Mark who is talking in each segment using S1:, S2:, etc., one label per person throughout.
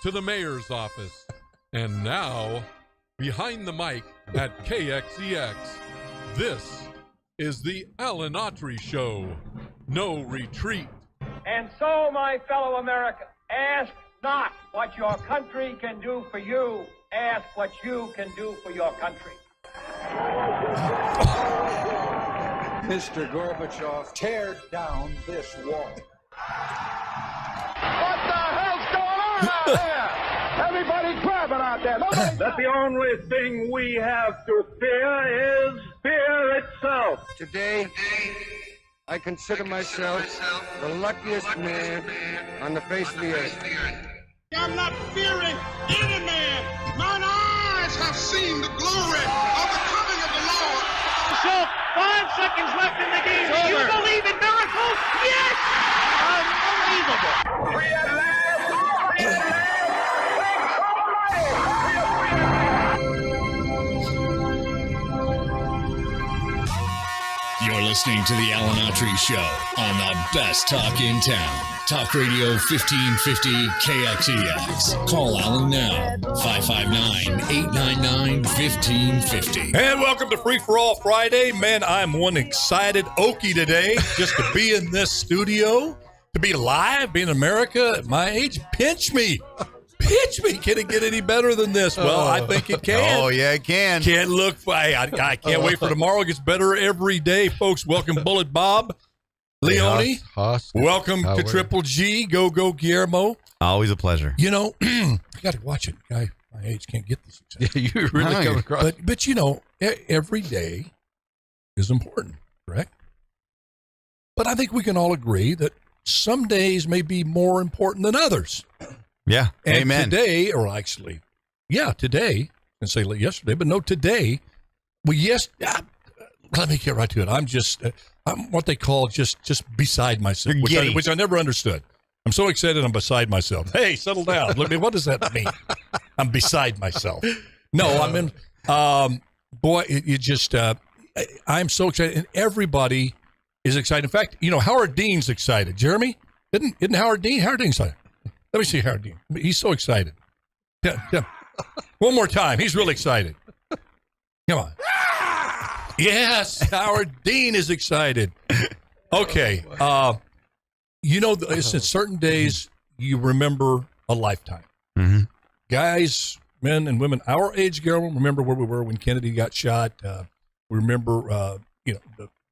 S1: to the mayor's office. And now, behind the mic at KXEX, this is the Alan Autry Show. No retreat.
S2: And so, my fellow Americans, ask not what your country can do for you. Ask what you can do for your country.
S3: Mr. Gorbachev, tear down this wall.
S2: What the hell's going on out there? Everybody grabbing out there.
S4: That the only thing we have to fear is fear itself.
S5: Today, I consider myself the luckiest man on the face of the earth.
S6: I'm not fearing any man. Mine eyes have seen the glory of the coming of the Lord.
S7: So, 5 seconds left in the game. Do you believe in miracles? Yes! Unbelievable.
S2: Free at last! Free at last!
S8: You're listening to the Alan Autry Show on the best talk in town. Talk Radio 1550 KXEX. Call Alan now, 559-899-1550.
S9: And welcome to Free For All Friday. Man, I'm one excited Okie today just to be in this studio, to be live, be in America at my age. Pinch me. Pinch me. Can it get any better than this? Well, I think it can.
S10: Oh, yeah, it can.
S9: Can't look. I can't wait for tomorrow. It gets better every day, folks. Welcome, Bullet Bob. Leone. Welcome to Triple G. Go, Guillermo.
S10: Always a pleasure.
S9: You know, I got to watch it. Guy my age can't get this.
S10: Yeah, you really come across.
S9: But you know, every day is important, correct? But I think we can all agree that some days may be more important than others.
S10: Yeah,
S9: and
S10: amen.
S9: Today, or actually, today, and say yesterday, but no, today. Well, yes. Let me get right to it. I'm just, I'm what they call just beside myself, which I never understood. I'm so excited I'm beside myself. Hey, settle down. Look, what does that mean? I'm beside myself. No, I'm in. Boy, it just, I'm so excited, and everybody is excited. In fact, you know, Howard Dean's excited. Jeremy, isn't Howard Dean? Howard Dean's excited. Let me see Howard Dean. He's so excited. Yeah. One more time. He's really excited. Come on. Yes, Howard Dean is excited. Okay. You know, it's certain days you remember a lifetime.
S10: Mm-hmm.
S9: Guys, men and women, our age, Guillermo, remember where we were when Kennedy got shot. We remember, the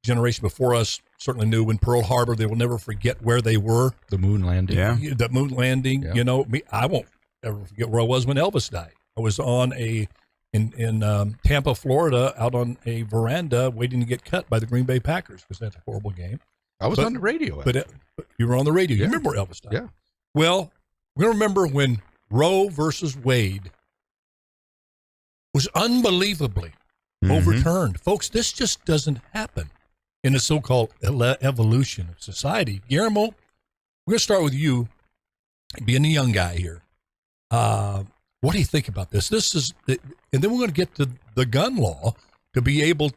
S9: generation before us certainly knew when Pearl Harbor, they will never forget where they were.
S10: The moon landing.
S9: Yeah. The moon landing. Yeah. You know, I won't ever forget where I was when Elvis died. I was on in Tampa, Florida, out on a veranda waiting to get cut by the Green Bay Packers because that's a horrible game.
S10: I was on the radio.
S9: But you were on the radio. Yeah. You remember where Elvis died?
S10: Yeah.
S9: Well, we're going to remember when Roe versus Wade was unbelievably overturned. Folks, this just doesn't happen in the so-called evolution of society. Guillermo, we're going to start with you, being a young guy here. What do you think about this? And then we're going to get to the gun law to be able,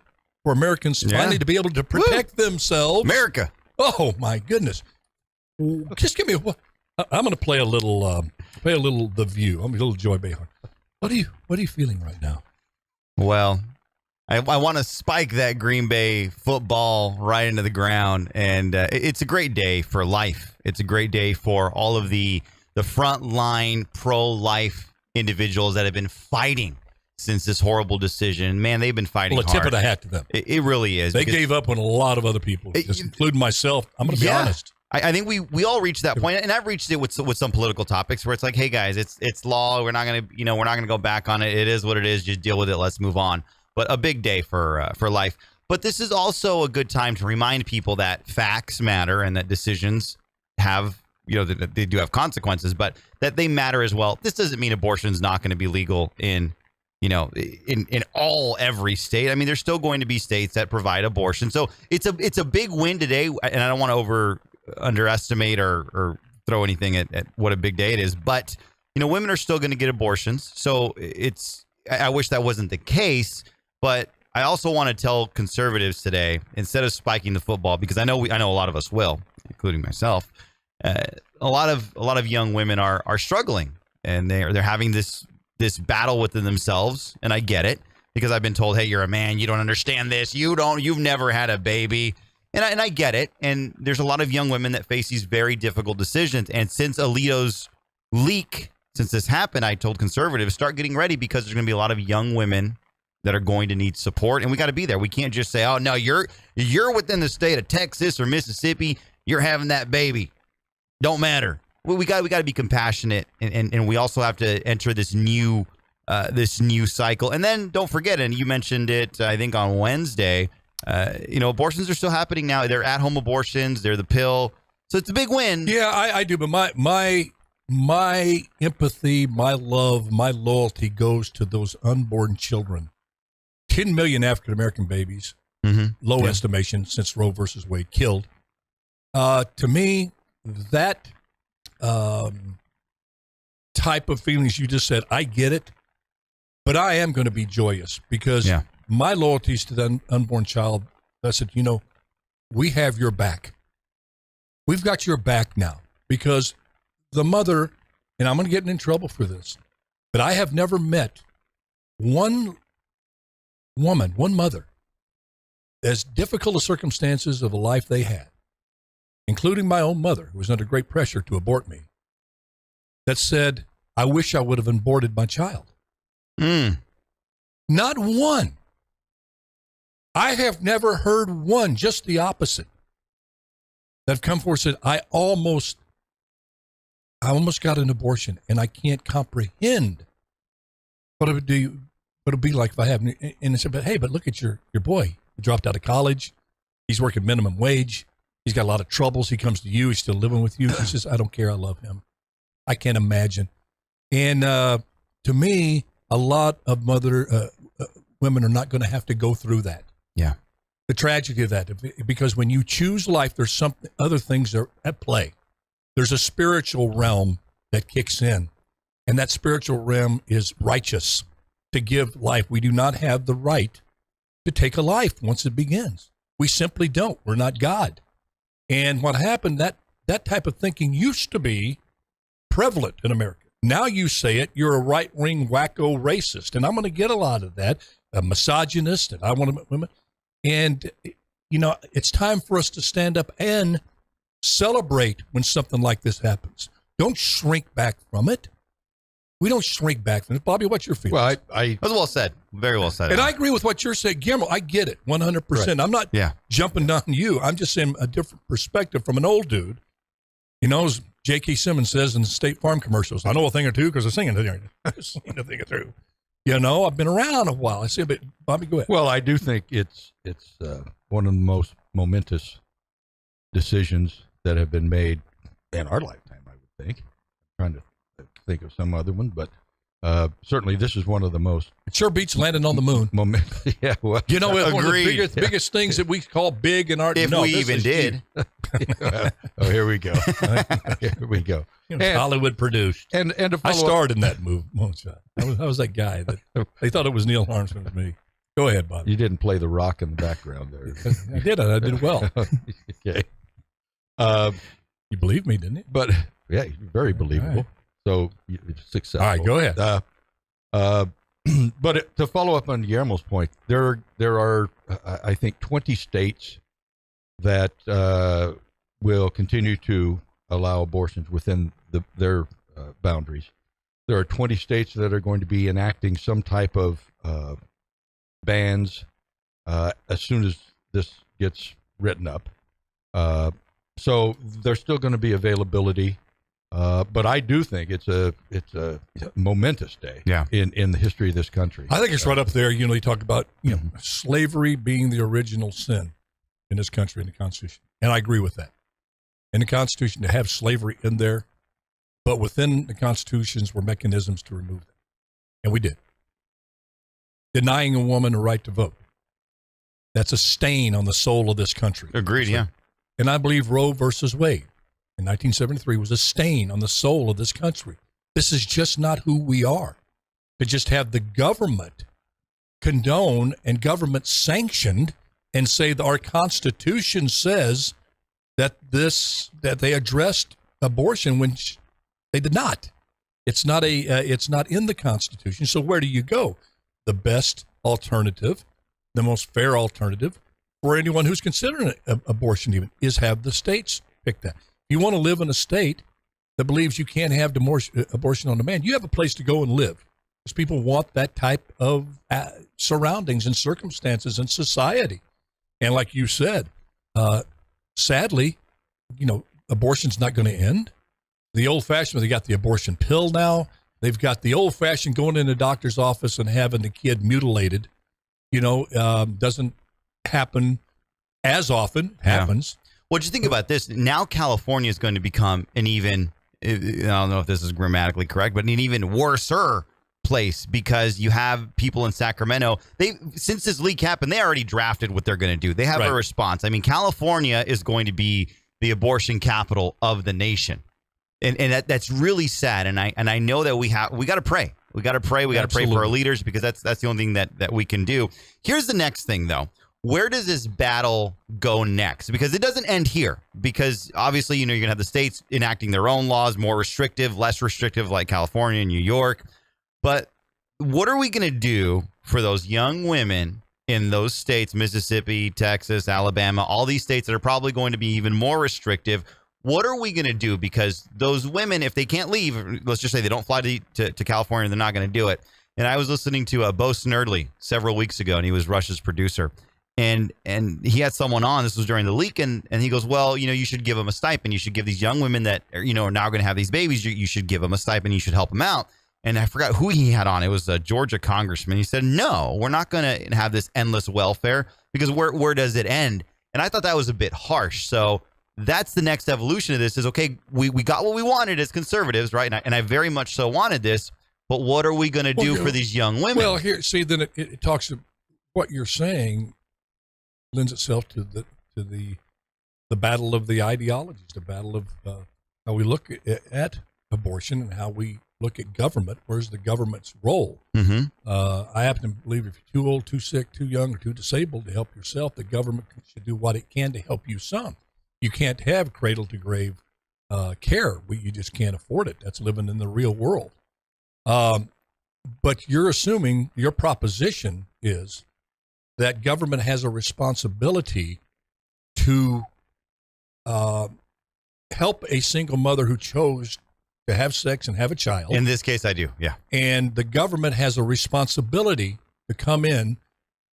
S9: for Americans finally to be able to protect themselves.
S10: America.
S9: Oh my goodness! Just give me. I'm going to play a little. The View. I'm a little Joy Behar. What are you feeling right now?
S10: Well, I want to spike that Green Bay football right into the ground, and it's a great day for life. It's a great day for all of the frontline pro-life individuals that have been fighting since this horrible decision. Man, they've been fighting hard.
S9: Well, a tip of the hat to them.
S10: It really is.
S9: They gave up when a lot of other people, including myself. I'm going to be honest.
S10: I think we all reached that point, and I've reached it with some political topics where it's like, hey guys, it's law. We're not gonna go back on it. It is what it is. Just deal with it. Let's move on. But a big day for life. But this is also a good time to remind people that facts matter and that decisions have, that they do have consequences, but that they matter as well. This doesn't mean abortion's not going to be legal in every state. I mean, there's still going to be states that provide abortion. So it's a big win today, and I don't want to underestimate or throw anything at what a big day it is. But women are still going to get abortions. So I wish that wasn't the case, but I also want to tell conservatives today, instead of spiking the football, because I know a lot of us will, including myself. A lot of young women are struggling and they're having this battle within themselves, and I get it because I've been told, hey, you're a man, you don't understand this, you've never had a baby, and I get it. And there's a lot of young women that face these very difficult decisions. And since Alito's leak, since this happened, I told conservatives, start getting ready because there's going to be a lot of young women that are going to need support, and we got to be there. We can't just say, oh no, you're within the state of Texas or Mississippi, you're having that baby, don't matter. We got to be compassionate, and we also have to enter this new cycle. And then don't forget, and you mentioned it, I think on Wednesday, abortions are still happening now. They're at-home abortions. They're the pill. So it's a big win.
S9: Yeah, I do. But my empathy, my love, my loyalty goes to those unborn children. 10 million African-American babies, low estimation since Roe versus Wade killed. To me, that type of feelings you just said, I get it, but I am going to be joyous because my loyalties to the unborn child, I said, we have your back. We've got your back now because the mother, and I'm going to get in trouble for this, but I have never met one mother, as difficult a circumstances of a life they had, including my own mother, who was under great pressure to abort me, that said, I wish I would have aborted my child. Not one. I have never heard one, just the opposite, that have come forward and said, I almost got an abortion, and I can't comprehend what it would be like if I have. And I said, but look at your boy. He dropped out of college. He's working minimum wage. He's got a lot of troubles. He comes to you. He's still living with you. He says, I don't care. I love him. I can't imagine. And to me, a lot of women are not going to have to go through that.
S10: Yeah.
S9: The tragedy of that, because when you choose life, there's other things are at play. There's a spiritual realm that kicks in, and that spiritual realm is righteous to give life. We do not have the right to take a life once it begins. We simply don't. We're not God. And what happened, that type of thinking used to be prevalent in America. Now you say it, you're a right-wing wacko racist. And I'm going to get a lot of that, a misogynist, and I want to women. And, it's time for us to stand up and celebrate when something like this happens. Don't shrink back from it. We don't shrink back from it. Bobby, what's your feeling?
S10: Well, that was well said. Very well said.
S9: And I agree with what you're saying. Guillermo, I get it 100%. Right. I'm not jumping down you. I'm just saying a different perspective from an old dude. As J.K. Simmons says in the State Farm commercials, I know a thing or two because I've seen a thing or two. I've been around a while. I say, but Bobby, go ahead.
S11: Well, I do think it's one of the most momentous decisions that have been made in our lifetime, I would think. I'm trying to think of some other one, but certainly this is one of the most.
S9: It sure beats landing on the moon.
S11: Yeah, well,
S9: it's one of the biggest things that we call big in art.
S10: If we even did.
S11: Oh, here we go. Here we go.
S9: Hollywood produced.
S11: And to
S9: I starred in that moonshot. I was that guy that they thought it was Neil Armstrong with me. Go ahead, Bob.
S11: You didn't play the rock in the background there.
S9: I did. I did well.
S11: Okay.
S9: You believed me, didn't you?
S11: But yeah, very believable. Right. So successful.
S9: All right, go ahead.
S11: But to follow up on Guillermo's point, there are I think 20 states that will continue to allow abortions within their boundaries. There are 20 states that are going to be enacting some type of bans as soon as this gets written up. So there's still going to be availability. But I do think it's a momentous day in the history of this country.
S9: I think it's right up there. You talk about slavery being the original sin in this country in the Constitution, and I agree with that. In the Constitution, to have slavery in there, but within the Constitutions were mechanisms to remove them, and we did. Denying a woman a right to vote, that's a stain on the soul of this country.
S10: Agreed, yeah.
S9: And I believe Roe versus Wade in 1973 was a stain on the soul of this country. This is just not who we are. To just have the government condone and government sanctioned and say that our Constitution says that they addressed abortion when they did not. It's not in the Constitution. So where do you go? The best alternative, the most fair alternative for anyone who's considering abortion even is have the states pick that. If you want to live in a state that believes you can't have abortion on demand, you have a place to go and live. Because people want that type of surroundings and circumstances in society. And like you said, sadly, abortion's not going to end. The old-fashioned, they got the abortion pill now. They've got the old-fashioned going in the doctor's office and having the kid mutilated. Doesn't happen as often. Happens.
S10: Well, just think about this. Now California is going to become an even, I don't know if this is grammatically correct, but an even worser place because you have people in Sacramento. Since this leak happened, they already drafted what they're going to do. They have a response. I mean, California is going to be the abortion capital of the nation. And that's really sad. And I know that we got to pray. We got to pray. We got to pray for our leaders because that's the only thing that we can do. Here's the next thing, though. Where does this battle go next? Because it doesn't end here. Because obviously, you're going to have the states enacting their own laws, more restrictive, less restrictive, like California and New York. But what are we going to do for those young women in those states, Mississippi, Texas, Alabama, all these states that are probably going to be even more restrictive? What are we going to do? Because those women, if they can't leave, let's just say they don't fly to California, they're not going to do it. And I was listening to Bo Snerdley several weeks ago, and he was Rush's producer. And he had someone on, this was during the leak, and he goes, well, you should give them a stipend. You should give these young women that are now going to have these babies, you should give them a stipend. You should help them out. And I forgot who he had on. It was a Georgia congressman. He said, no, we're not going to have this endless welfare because where does it end? And I thought that was a bit harsh. So that's the next evolution of this is, okay, we got what we wanted as conservatives, right? And I very much so wanted this, but what are we going to do for these young women?
S9: Well, here, see, then it talks to what you're saying lends itself to the battle of the ideologies, the battle of how we look at abortion and how we look at government. Where's the government's role?
S10: Mm-hmm.
S9: I happen to believe if you're too old, too sick, too young, or too disabled to help yourself, the government should do what it can to help you some. You can't have cradle-to-grave care. You just can't afford it. That's living in the real world. But you're assuming your proposition is that government has a responsibility to help a single mother who chose to have sex and have a child.
S10: In this case, I do, yeah.
S9: And the government has a responsibility to come in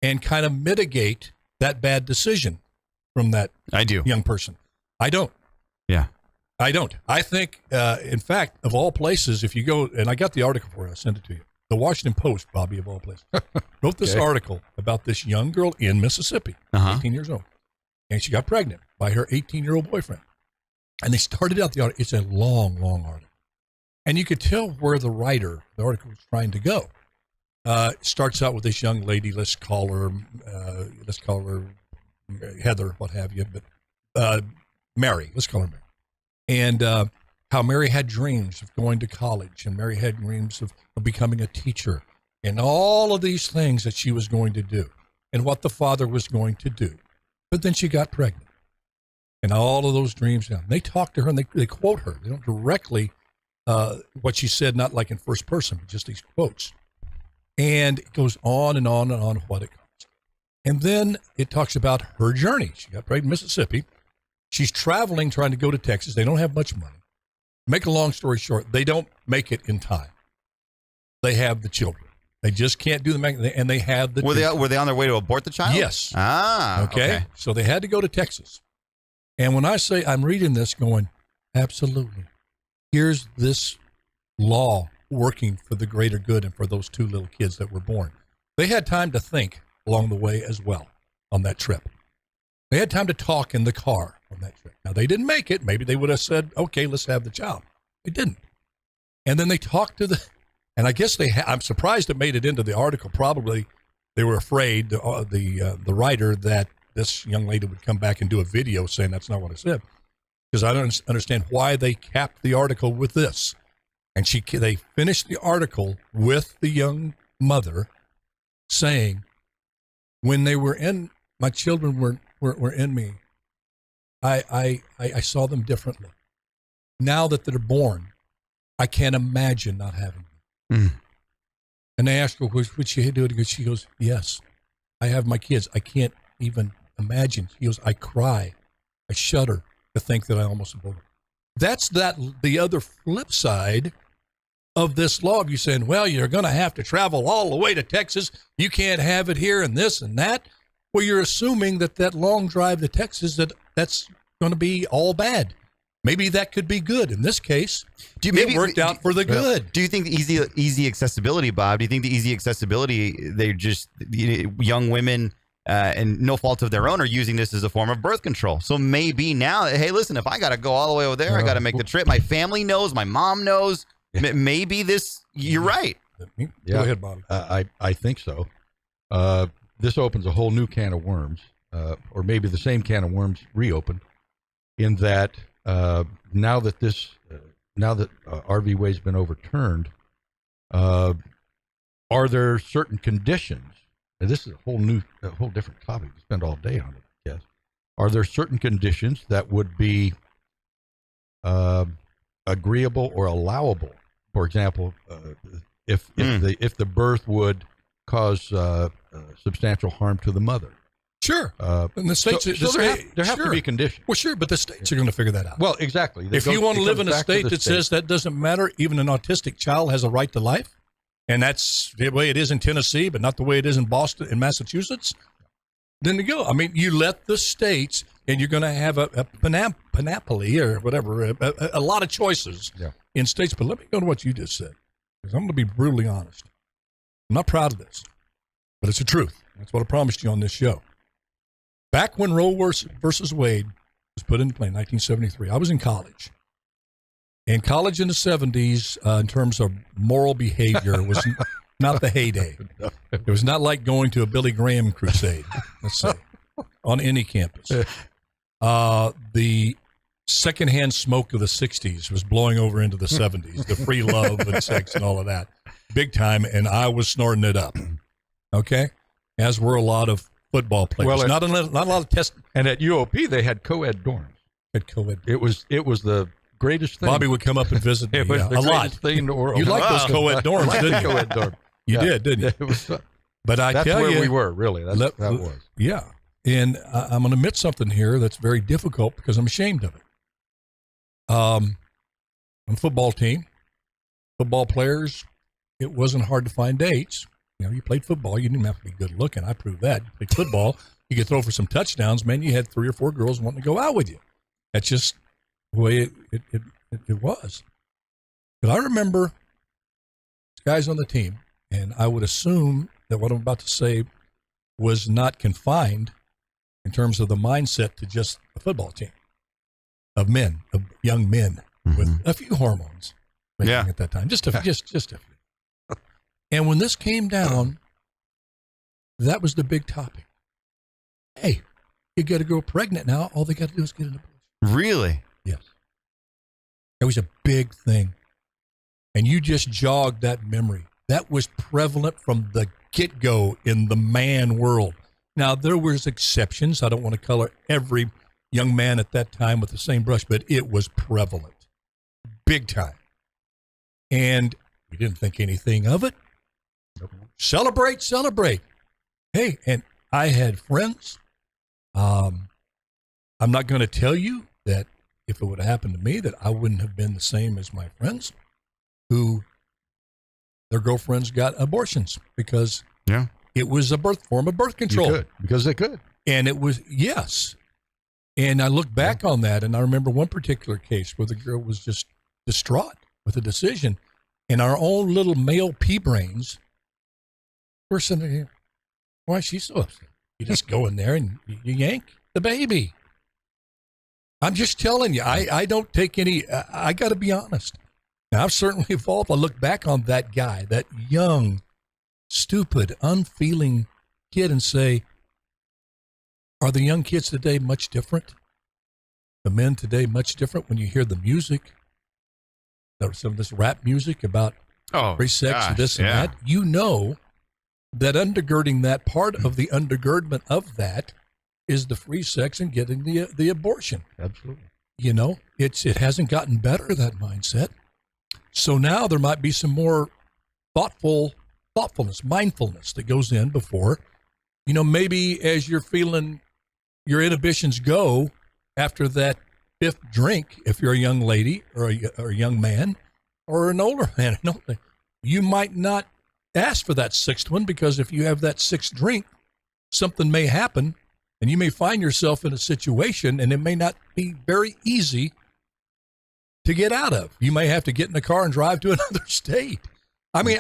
S9: and kind of mitigate that bad decision from that young person. I don't.
S10: Yeah.
S9: I don't. I think, in fact, of all places, if you go, and I got the article for it, I'll send it to you. The Washington Post, Bobby, of all places, wrote this article about this young girl in Mississippi, 18 years old. And she got pregnant by her 18-year-old boyfriend. And they started out the article. It's a long, long article. And you could tell where the article was trying to go. It starts out with this young lady, let's call her Heather, what have you, but Mary, let's call her Mary. And how Mary had dreams of going to college, and Mary had dreams of becoming a teacher, and all of these things that she was going to do, and what the father was going to do. But then she got pregnant, and all of those dreams. They talk to her, and they quote her. They don't directly what she said, not like in first person, but just these quotes. And it goes on and on and on what it comes. And then it talks about her journey. She got pregnant in Mississippi. She's traveling, trying to go to Texas. They don't have much money. Make a long story short, they don't make it in time. They have the children. They just can't do the and they have the
S10: Were they on their way to abort the child?
S9: Yes.
S10: Okay.
S9: So they had to go to Texas. And when I say I'm reading this going, absolutely. Here's this law working for the greater good and for those two little kids that were born. They had time to think along the way as well on that trip. They had time to talk in the car on that trip. Now, they didn't make it. Maybe they would have said, okay, let's have the child. They didn't. And then they talked to and I guess I'm surprised it made it into the article. Probably they were afraid, the writer, that this young lady would come back and do a video saying that's not what I said. Because I don't understand why they capped the article with this. And they finished the article with the young mother saying, when they were in, my children were in me, I saw them differently. Now that they're born, I can't imagine not having them. And they asked her, would she do it? She goes, yes, I have my kids. I can't even imagine. She goes, I cry. I shudder to think that I almost aborted. That's the other flip side of this law of you saying, well, you're going to have to travel all the way to Texas. You can't have it here and this and that. Well, you're assuming that long drive to Texas, that's going to be all bad. Maybe that could be good. In this case, it worked out for the good.
S10: Do you think the easy accessibility, Bob? Do you think the easy accessibility, they're just young women and no fault of their own are using this as a form of birth control? So maybe now, hey, listen, if I got to go all the way over there, I got to make the trip. My family knows, my mom knows. Maybe this, you're right.
S9: Yeah. Go ahead, Bobby.
S11: I think so. This opens a whole new can of worms, or maybe the same can of worms reopened, in that now that Roe v. Wade's been overturned, are there certain conditions? And this is a whole different topic to spend all day on it. Yes. Are there certain conditions that would be agreeable or allowable? For example, if the birth would cause substantial harm to the mother.
S9: Sure. And the states,
S11: there have to be conditions.
S9: Well, sure, but the states are going to figure that out.
S11: Well, exactly.
S9: If you want to live in a state that says that doesn't matter, even an autistic child has a right to life, and that's the way it is in Tennessee, but not the way it is in Boston and Massachusetts, then you go. I mean, you let the states, and you're going to have a panoply or whatever, a lot of choices in states. But let me go to what you just said, because I'm going to be brutally honest. I'm not proud of this, but it's the truth. That's what I promised you on this show. Back when Roe versus Wade was put into play in 1973, I was in college. And college in the 70s, in terms of moral behavior, was not the heyday. It was not like going to a Billy Graham crusade, let's say, on any campus. The secondhand smoke of the 60s was blowing over into the 70s, the free love and sex and all of that. Big time, and I was snorting it up. Okay? As were a lot of football players. Well, not a lot of test.
S11: And at UOP, they had co-ed dorms. It was the greatest thing.
S9: Bobby would come up and visit me.
S11: It was the
S9: a lot.
S11: Thing in the world.
S9: You liked those co-ed dorms, didn't you?
S11: Co-ed dorm.
S9: You did, didn't you?
S11: It was fun.
S9: But
S11: that's
S9: tell
S11: where
S9: you,
S11: we were, really. That was.
S9: Yeah. And I'm going to admit something here that's very difficult because I'm ashamed of it. On the football team, football players, it wasn't hard to find dates. You know, you played football. You didn't have to be good looking. I proved that. You played football. You could throw for some touchdowns. Man, you had 3 or 4 girls wanting to go out with you. That's just the way it was. But I remember guys on the team, and I would assume that what I'm about to say was not confined in terms of the mindset to just a football team of men, of young men with a few hormones at that time. Just a few. And when this came down, that was the big topic. Hey, you get a girl pregnant now, all they got to do is get an abortion.
S10: Really?
S9: Yes. It was a big thing. And you just jogged that memory. That was prevalent from the get-go in the man world. Now, there was exceptions. I don't want to color every young man at that time with the same brush, but it was prevalent. Big time. And we didn't think anything of it. Celebrate. Hey, and I had friends. I'm not going to tell you that if it would have happened to me, that I wouldn't have been the same as my friends who their girlfriends got abortions because it was a form of birth control.
S11: You could, because they could.
S9: And it was, yes. And I look back on that, and I remember one particular case where the girl was just distraught with the decision. And our own little male pea brains were sitting here, why is she so upset? You just go in there and you yank the baby. I'm just telling you, I don't take any, I got to be honest. Now, I've certainly evolved. I look back on that guy, that young, stupid, unfeeling kid and say, are the young kids today much different? The men today much different when you hear the music? Some of this rap music about free sex and this and that. You know that undergirding that, part of the undergirdment of that is the free sex and getting the abortion.
S11: Absolutely.
S9: You know, it hasn't gotten better, that mindset. So now there might be some more thoughtfulness, mindfulness that goes in before, maybe as you're feeling your inhibitions go after that fifth drink, if you're a young lady or a young man or an older man, you might not ask for that sixth one, because if you have that sixth drink, something may happen and you may find yourself in a situation and it may not be very easy to get out of. You may have to get in a car and drive to another state. I mean,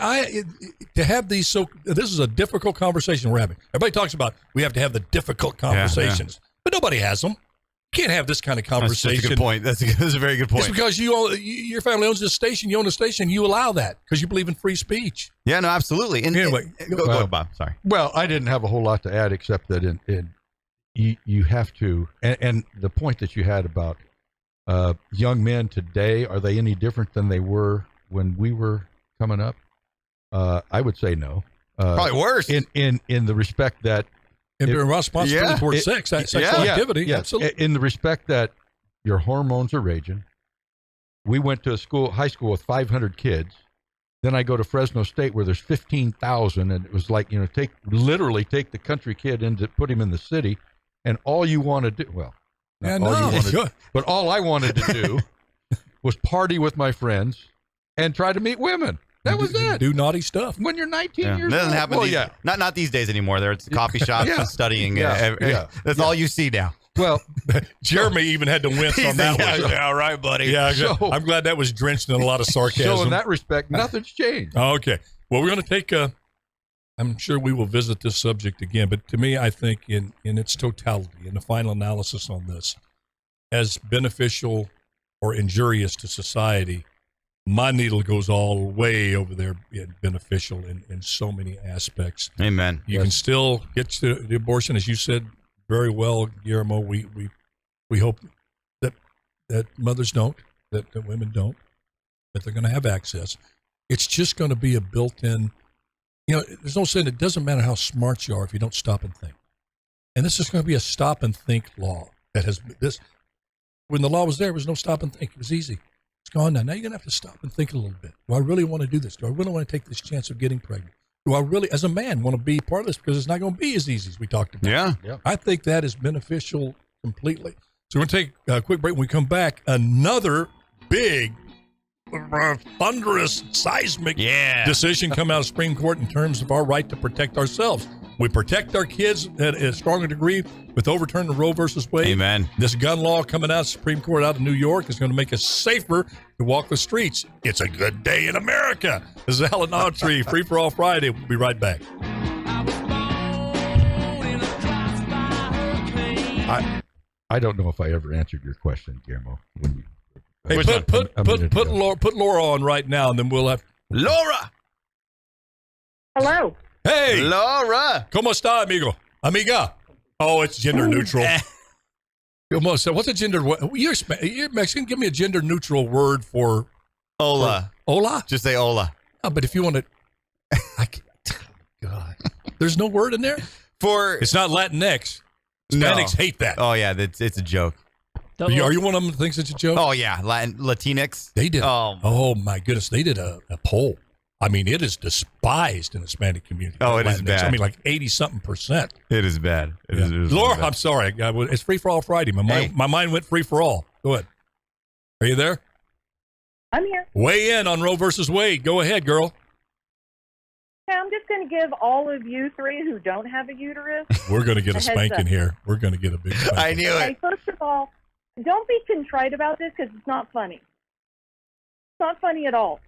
S9: to have these, this is a difficult conversation we're having. Everybody talks about we have to have the difficult conversations, but nobody has them. You can't have this kind of conversation.
S10: That's a good point. That's a very good point.
S9: It's because your family owns this station. You own a station. You allow that because you believe in free speech.
S10: Yeah, no, absolutely. And
S9: anyway,
S10: go ahead, Bob. Sorry.
S11: Well, I didn't have a whole lot to add except that you have to, and the point that you had about young men today, are they any different than they were when we were coming up? I would say no.
S10: Probably worse.
S11: In the respect that
S9: and their responsibility towards sexual activity.
S11: Yeah,
S9: absolutely.
S11: In the respect that your hormones are raging. We went to high school with 500 kids. Then I go to Fresno State where there's 15,000, and it was like, literally take the country kid and put him in the city, and all you want to do, but all I wanted to do was party with my friends and try to meet women. That was it.
S9: Do naughty stuff
S11: when you're 19 years old.
S10: That doesn't happen. Not these days anymore. There's coffee shops and studying. That's all you see now.
S11: Well,
S9: Jeremy even had to wince on that one.
S10: Yeah, all right, buddy.
S9: Yeah, I'm glad that was drenched in a lot of sarcasm.
S11: So in that respect, nothing's changed.
S9: Okay. Well, we're going to take I'm sure we will visit this subject again, but to me, I think in its totality, in the final analysis on this, as beneficial or injurious to society, my needle goes all the way over there, beneficial in so many aspects.
S10: Amen.
S9: You can still get to the abortion, as you said very well, Guillermo. We hope that mothers don't, that women don't, that they're going to have access. It's just going to be a built-in, there's no saying it doesn't matter how smart you are if you don't stop and think. And this is going to be a stop and think law that has this. When the law was there was no stop and think. It was easy. It's gone now. Now you're going to have to stop and think a little bit. Do I really want to do this? Do I really want to take this chance of getting pregnant? Do I really, as a man, want to be part of this? Because it's not going to be as easy as we talked about.
S10: Yeah.
S9: I think that is beneficial completely. So we're going to take a quick break. When we come back, another big, thunderous, seismic decision come out of Supreme Court in terms of our right to protect ourselves. We protect our kids at a stronger degree with overturning Roe versus Wade.
S10: Amen.
S9: This gun law coming out of Supreme Court out of New York is going to make us safer to walk the streets. It's a good day in America. This is Alan Autry, Free for All Friday. We'll be right back.
S11: I don't know if I ever answered your question, Guillermo.
S9: Hey, put Laura on right now, and then we'll have
S10: Laura.
S12: Hello.
S9: Hey,
S10: Laura.
S9: ¿Cómo está, amigo? Amiga. Oh, it's gender neutral. What's a gender? You're Mexican. Give me a gender neutral word for
S10: hola.
S9: Hola.
S10: Just say hola.
S9: Oh, but if you want to, God, there's no word in there for. It's not Latinx. Hispanics hate that.
S10: Oh yeah, it's a joke.
S9: Are you one of them that thinks it's a joke?
S10: Oh yeah, Latinx.
S9: They did. Oh my goodness, they did a poll. I mean, it is despised in the Hispanic community.
S10: Oh, it is bad.
S9: I mean, like 80-something%.
S10: It is bad. It is
S9: Laura,
S10: bad.
S9: I'm sorry. It's Free for All Friday. My mind went free for all. Go ahead. Are you there?
S12: I'm here.
S9: Weigh in on Roe versus Wade. Go ahead, girl.
S12: Yeah, I'm just going to give all of you three who don't have a uterus.
S9: We're going to get a spanking here. We're going to get a big spanking.
S10: I knew it.
S12: Hey, first of all, don't be contrite about this because it's not funny. It's not funny at all.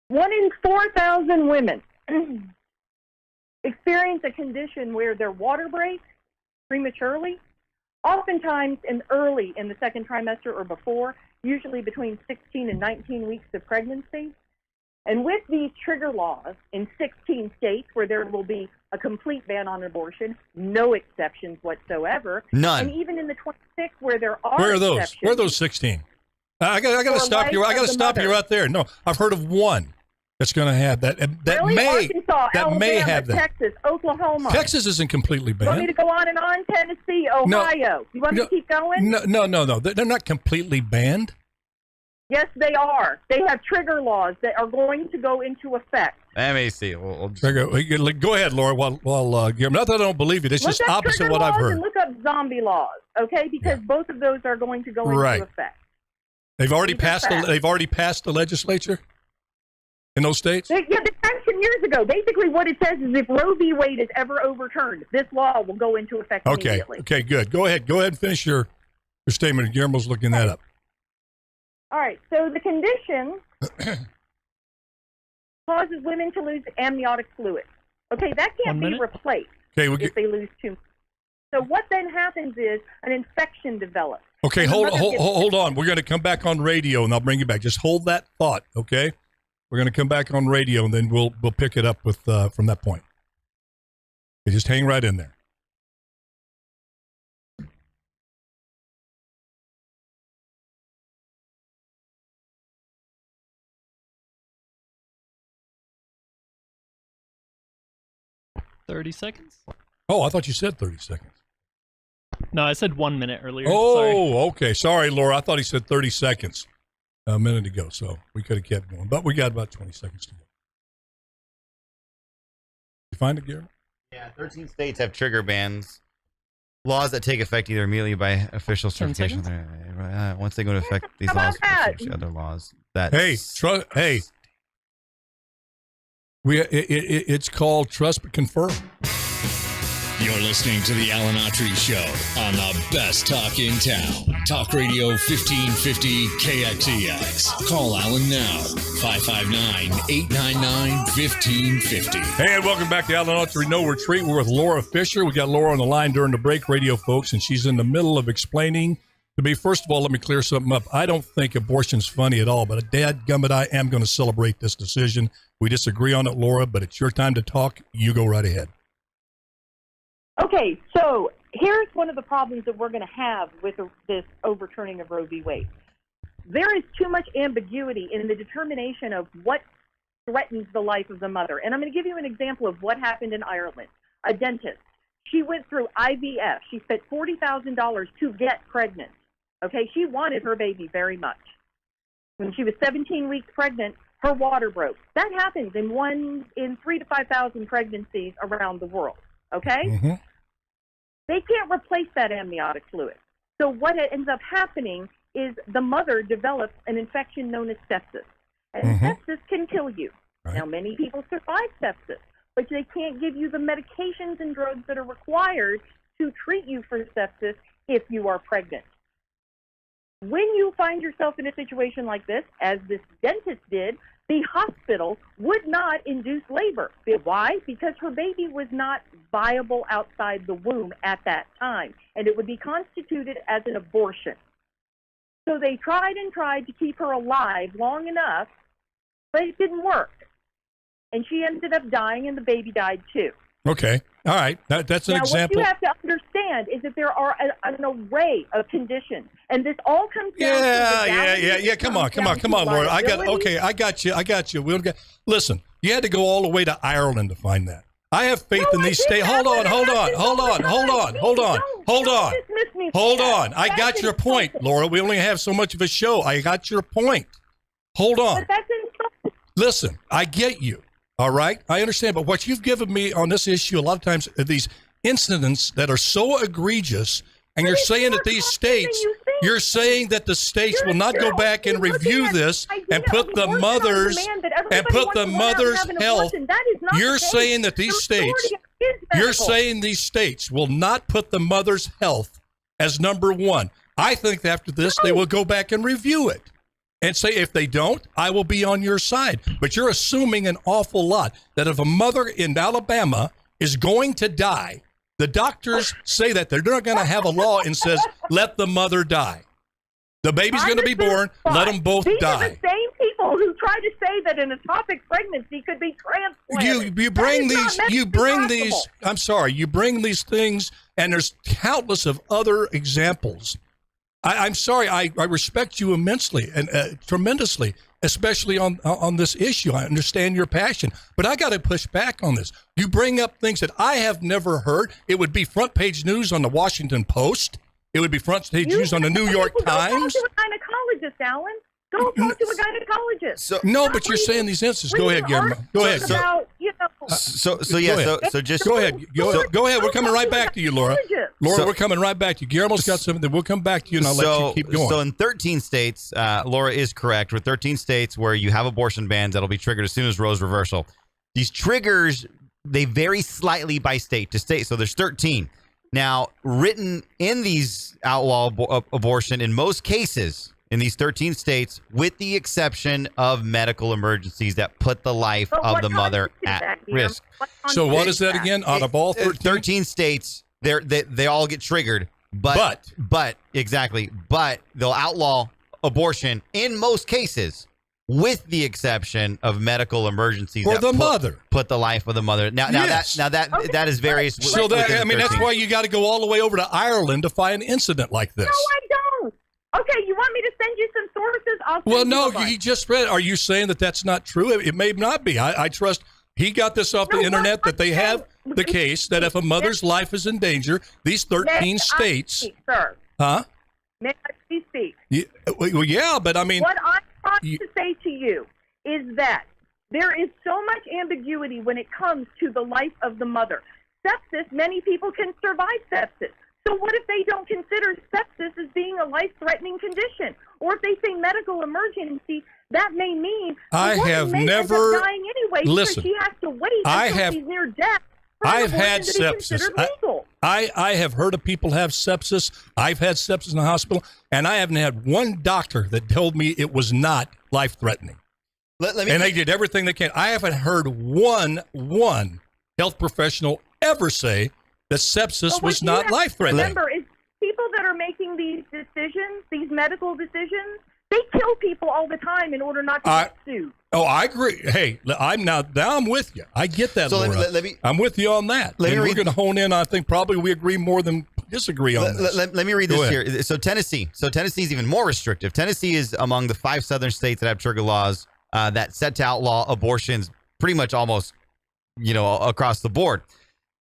S12: 1 in 4,000 women experience a condition where their water breaks prematurely, oftentimes early in the second trimester or before, usually between 16 and 19 weeks of pregnancy. And with these trigger laws in 16 states where there will be a complete ban on abortion, no exceptions whatsoever.
S10: None.
S12: And even in the 26 where there are
S9: Where are those?
S12: exceptions.
S9: Where are those 16? I got to stop you. I got to stop you right there. No, I've heard of one that's going to have that. That
S12: really?
S9: may
S12: Arkansas,
S9: that
S12: Alabama,
S9: may have that.
S12: Texas, Oklahoma.
S9: Texas isn't completely
S12: You want me
S9: banned.
S12: to go on and on? Tennessee, Ohio. You want me to keep going?
S9: No. They're not completely banned.
S12: Yes, they are. They have trigger laws that are going to go into effect.
S10: Let me see.
S9: Go ahead, Laura. While Guillermo, not that I don't believe you. It's just opposite what I've heard.
S12: And look up zombie laws, okay? Because both of those are going to go into effect.
S9: They've already passed. They've already passed the legislature in those states.
S12: They passed 10 years ago. Basically, what it says is if Roe v. Wade is ever overturned, this law will go into effect immediately.
S9: Okay, good. Go ahead and finish your statement. Guillermo's looking that up.
S12: All right, so the condition causes women to lose amniotic fluid. Okay, that can't be replaced if they lose too much. So what then happens is an infection develops.
S9: Okay, hold on. We're going to come back on radio, and I'll bring you back. Just hold that thought, okay? We're going to come back on radio, and then we'll pick it up with from that point. Okay, just hang right in there.
S13: $30.
S9: Oh, I thought you said 30 seconds.
S13: No, I said 1 minute earlier.
S9: Oh,
S13: sorry.
S9: Okay. Sorry, Laura. I thought he said 30 seconds a minute ago, so we could have kept going. But we got about 20 seconds to go. You find it, Guillermo?
S10: Yeah, 13 states have trigger bans. Laws that take effect either immediately by official certification. Once they go into effect, these laws other laws.
S9: It's called Trust But Confirm.
S8: You're listening to the Alan Autry Show on the best talk in town. Talk Radio 1550 KXEX. Call Alan now, 559-899-1550.
S9: Hey, and welcome back to Alan Autry No Retreat. We're with Laura Fisher. We got Laura on the line during the break, radio folks, and she's in the middle of explaining to me. First of all, let me clear something up. I don't think abortion's funny at all, but dadgummit, I am going to celebrate this decision. We disagree on it, Laura, but it's your time to talk. You go right ahead.
S12: Okay, so here's one of the problems that we're going to have with this overturning of Roe v. Wade. There is too much ambiguity in the determination of what threatens the life of the mother. And I'm going to give you an example of what happened in Ireland. A dentist, she went through IVF. She spent $40,000 to get pregnant. Okay, she wanted her baby very much. When she was 17 weeks pregnant, her water broke. That happens in 3,000 to 5,000 pregnancies around the world. Okay?
S9: Mm-hmm.
S12: They can't replace that amniotic fluid. So what ends up happening is the mother develops an infection known as sepsis. And sepsis can kill you. Right. Now, many people survive sepsis, but they can't give you the medications and drugs that are required to treat you for sepsis if you are pregnant. When you find yourself in a situation like this, as this dentist did, the hospital would not induce labor. Why? Because her baby was not viable outside the womb at that time, and it would be constituted as an abortion. So they tried and tried to keep her alive long enough, but it didn't work. And she ended up dying, and the baby died too.
S9: Okay. All right. That's an example.
S12: What you have to understand is that there are an array of conditions, and this all comes down to
S9: Yeah. Come on, Laura. I got you. Listen, you had to go all the way to Ireland to find that. I have faith in these states. Hold on. I got your point, Laura. We only have so much of a show. I got your point. Hold on.
S12: But that's insulting.
S9: Listen, I get you. All right, I understand, but what you've given me on this issue a lot of times are these incidents that are so egregious, and you're saying that these states, you're saying that the states will not go back and review this and put the mother's health. You're saying that these states will not put the mother's health as number one. I think after this they will go back and review it. And say, if they don't, I will be on your side. But you're assuming an awful lot that if a mother in Alabama is going to die, the doctors say that they're not going to have a law and says, let the mother die. The baby's going to be born. Let them both die.
S12: These are the same people who try to say that an ectopic pregnancy could be transplanted.
S9: You bring these things, and there's countless of other examples. I'm sorry. I respect you immensely and tremendously, especially on this issue. I understand your passion, but I got to push back on this. You bring up things that I have never heard. It would be front page news on the Washington Post. It would be front page news on the New York Times.
S12: Go to a gynecologist, Alan. Go talk to a gynecologist.
S10: So
S9: no, but you're saying these instances. Go ahead, Guillermo. Go ahead.
S12: About,
S10: So just
S9: go ahead. Go ahead. We're coming right back to you, Laura. Laura, we're coming right back to you. Guillermo's got something. We'll come back to you, and I'll let you keep going.
S10: So in 13 states, Laura is correct. With 13 states where you have abortion bans that'll be triggered as soon as Roe's reversal. These triggers, they vary slightly by state to state. So there's 13. Now, written in these outlaw abortion in most cases in these 13 states, with the exception of medical emergencies that put the life of the mother at risk.
S9: So what is that again? Out of all
S10: 13 states, they all get triggered. But exactly. But they'll outlaw abortion in most cases, with the exception of medical emergencies
S9: for the mother.
S10: Put the life of the mother. Now that is various.
S9: So that's why you got to go all the way over to Ireland to find an incident like this.
S12: No, I don't. Okay, you want me to send you some sources?
S9: Well, no, he just read. Are you saying that that's not true? It may not be. I trust he got this off the internet that they have the case that if a mother's life is in danger, these 13 states.
S12: Sir.
S9: Huh?
S12: May I speak?
S9: Well, yeah, but I mean.
S12: What I'm trying to say to you is that there is so much ambiguity when it comes to the life of the mother. Sepsis, many people can survive sepsis. So what if they don't consider sepsis as being a life-threatening condition? Or if they say medical emergency, that may mean
S9: I have never
S12: dying anyway
S9: listen.
S12: Because she has to wait until she's near death.
S9: I've had sepsis. I have heard of people have sepsis. I've had sepsis in the hospital, and I haven't had one doctor that told me it was not life-threatening. And they did everything they can. I haven't heard one health professional ever say that sepsis was not life-threatening.
S12: Remember, is people that are making these decisions, these medical decisions, they kill people all the time in order not to get sued.
S9: Oh, I agree. Hey, now I'm with you. I get that,
S10: so
S9: Laura. I'm with you on that. And we're going to hone in. I think probably we agree more than disagree on this.
S10: Let me read this here. So Tennessee is even more restrictive. Tennessee is among the 5 southern states that have trigger laws that set to outlaw abortions pretty much almost, across the board.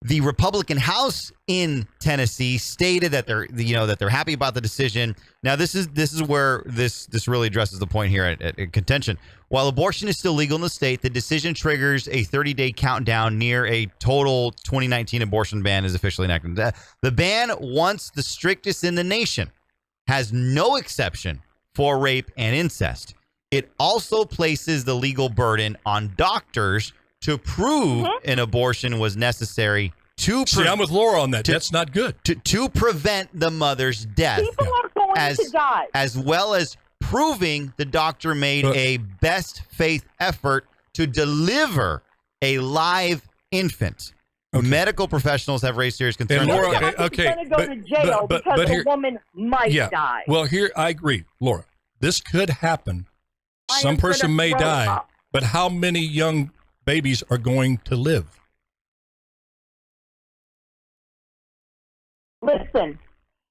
S10: The Republican House in Tennessee stated that they're happy about the decision. Now, this is where this really addresses the point here at contention. While abortion is still legal in the state, the decision triggers a 30-day countdown near a total 2019 abortion ban is officially enacted. The ban, once the strictest in the nation, has no exception for rape and incest. It also places the legal burden on doctors to prove an abortion was necessary to
S9: See, I'm with Laura on that. That's not good.
S10: To prevent the mother's death.
S12: People are going to die.
S10: As well as proving the doctor made a best faith effort to deliver a live infant. Okay. Medical professionals have raised serious concerns.
S9: And Laura,
S12: okay, going to go to jail because a woman might die.
S9: Well, here I agree, Laura. This could happen. Some person may die, but how many young babies are going to live?
S12: Listen,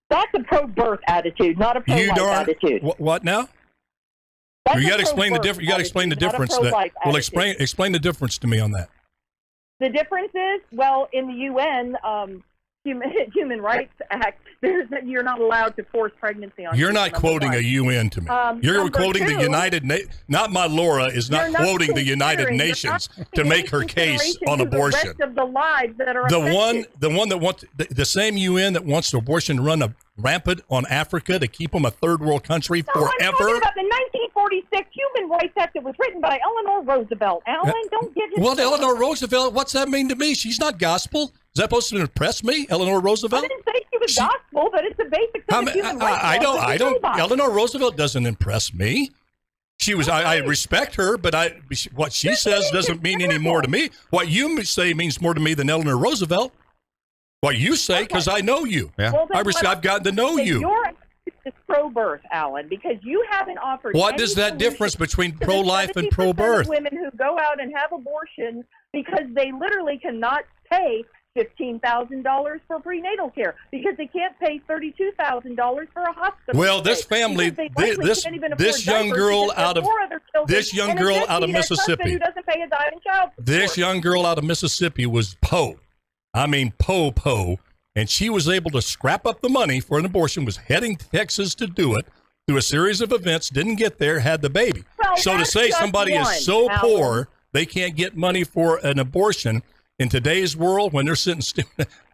S12: that's a pro-birth attitude, not a pro-life attitude.
S9: What now? You got to explain the difference. You got to explain the difference. Explain the difference to me on that.
S12: The difference is, well, in the UN Human Rights Act, you're not allowed to force pregnancy on.
S9: You're not quoting a UN to me. You're quoting the United Nations. Not my Laura is not quoting the United Nations to make her case on abortion.
S12: The rest of the lives that are
S9: the one that wants the same UN that wants abortion to run rampant on Africa to keep them a third world country forever.
S12: I'm talking about the 1946 Human Rights Act that was written by Eleanor Roosevelt. Alan, don't get
S9: Well, Eleanor Roosevelt, what's that mean to me? She's not gospel. Is that supposed to impress me, Eleanor Roosevelt?
S12: I didn't say she was gospel, but it's a basic thing of human rights.
S9: I don't. Eleanor Roosevelt doesn't impress me. She was. I respect her, but what she says doesn't mean any more to me. What you say means more to me than Eleanor Roosevelt. What you say, because I know you.
S10: Yeah.
S12: Well,
S9: I've gotten to know you.
S12: You're pro-birth, Alan, because you haven't offered.
S9: What is that difference between pro-life and pro-birth?
S12: Women who go out and have abortions because they literally cannot pay $15,000 for prenatal care because they can't pay $32,000 for a hospital.
S9: Well, this family, this young girl out of Mississippi,
S12: who doesn't pay a dime in child support.
S9: This young girl out of Mississippi was Po, and she was able to scrap up the money for an abortion. Was heading to Texas to do it. through a series of events, didn't get there, had the baby.
S12: Well,
S9: So to
S12: that's
S9: say
S12: just
S9: somebody
S12: one,
S9: is so
S12: Alan.
S9: poor they can't get money for an abortion in today's world when they're sitting still,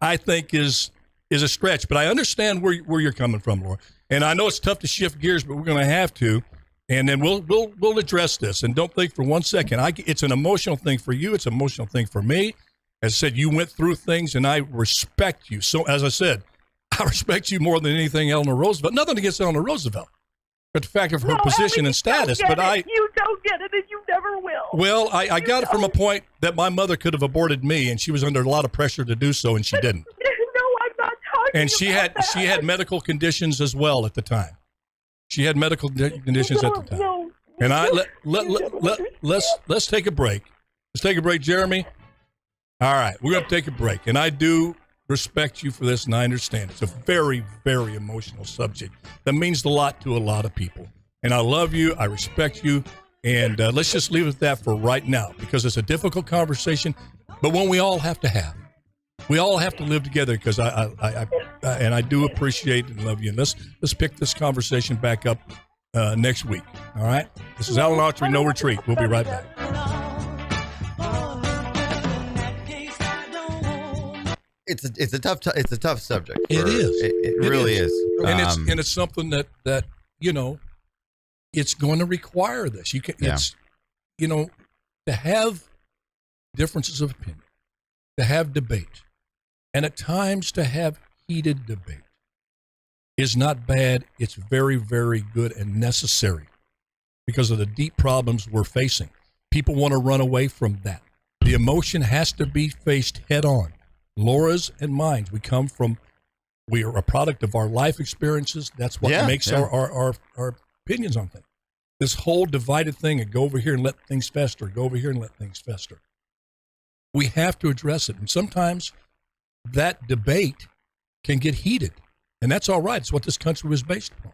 S9: I think is a stretch. But I understand where you're coming from, Laura. And I know it's tough to shift gears, but we're going to have to. And then we'll address this. And don't think for 1 second. It's an emotional thing for you. It's an emotional thing for me. As I said, you went through things, and I respect you. So, as I said, I respect you more than anything, Eleanor Roosevelt. Nothing against Eleanor Roosevelt, but the fact of her position and status. But
S12: you don't get it, and you never will.
S9: Well, I got it from a point that my mother could have aborted me, and she was under a lot of pressure to do so, and she didn't.
S12: No, I'm not talking.
S9: And she had medical conditions as well at the time. She had medical conditions at the time.
S12: No,
S9: and let's take a break. Let's take a break, Jeremy. All right, we're going to take a break, and I do respect you for this, and I understand it's a very, very emotional subject that means a lot to a lot of people. And I love you, I respect you, and let's just leave it at that for right now, because it's a difficult conversation, but one we all have to have. We all have to live together, because I do appreciate and love you. And let's pick this conversation back up next week. All right, this is Alan Autry, No Retreat. We'll be right back.
S10: It's a tough subject.
S9: It is.
S10: It really is.
S9: And it's something that it's going to require this. It's to have differences of opinion, to have debate, and at times to have heated debate is not bad. It's very, very good and necessary because of the deep problems we're facing. People want to run away from that. The emotion has to be faced head on. Laura's and mine, we are a product of our life experiences. That's what makes our opinions on things. This whole divided thing and go over here and let things fester, go over here and let things fester. We have to address it. And sometimes that debate can get heated. And that's all right. It's what this country was based upon.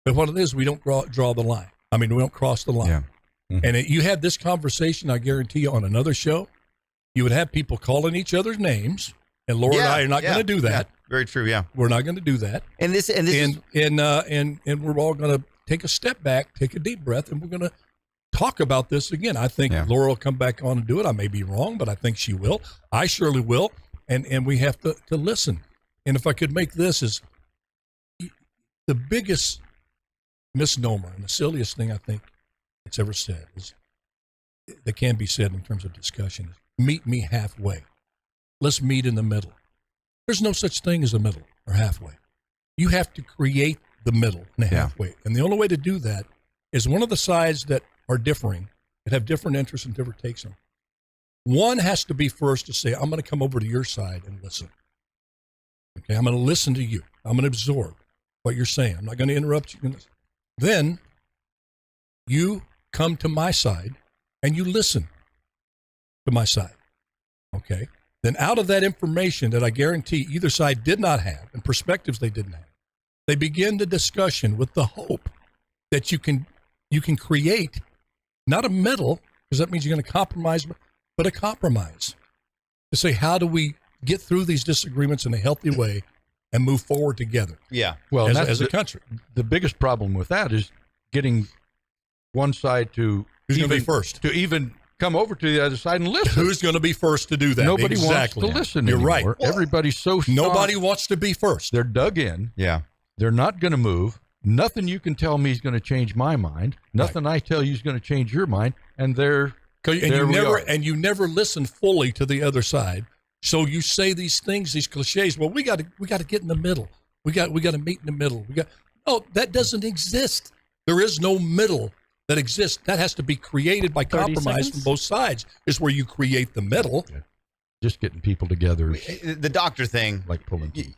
S9: But what it is, we don't draw the line. I mean, we don't cross the line.
S11: Yeah. Mm-hmm.
S9: And you had this conversation, I guarantee you, on another show. You would have people calling each other's names, and Laura and I are not going to do that.
S10: Yeah, very true. Yeah,
S9: we're not going to do that.
S10: And
S9: we're all going to take a step back, take a deep breath, and we're going to talk about this again. I think Laura will come back on and do it. I may be wrong, but I think she will. I surely will. And we have to listen. And if I could make this is the biggest misnomer and the silliest thing I think it's ever said is that can be said in terms of discussion is, meet me halfway. Let's meet in the middle. There's no such thing as a middle or halfway. You have to create the middle and the halfway. And the only way to do that is one of the sides that are differing, that have different interests and different takes on. One has to be first to say, I'm going to come over to your side and listen. Okay, I'm going to listen to you. I'm going to absorb what you're saying. I'm not going to interrupt you. Then you come to my side and you listen to my side. Okay. Then out of that information that I guarantee either side did not have and perspectives they didn't have, they begin the discussion with the hope that you can create not a middle, because that means you're going to compromise, but a compromise to say, how do we get through these disagreements in a healthy way and move forward together?
S10: Yeah.
S11: Well,
S9: as a country.
S11: The biggest problem with that is getting one side to
S9: who's going to be first
S11: to even come over to the other side and listen.
S9: Who's going to be first to do that?
S11: Nobody
S9: exactly.
S11: wants to listen
S9: You're
S11: anymore.
S9: right. Well,
S11: everybody's so
S9: nobody wants to be first.
S11: They're dug in.
S10: Yeah.
S11: They're not going to move. Nothing you can tell me is going to change my mind. Nothing I tell you is going to change your mind. And you never listen fully to the other side. So you say these things, these cliches. Well, we got to get in the middle. We got to meet in the middle. That doesn't exist. There is no middle that exists. That has to be created by compromise from both sides. Is where you create the middle. Yeah. Just getting people together.
S10: The doctor thing,
S11: like pulling teeth.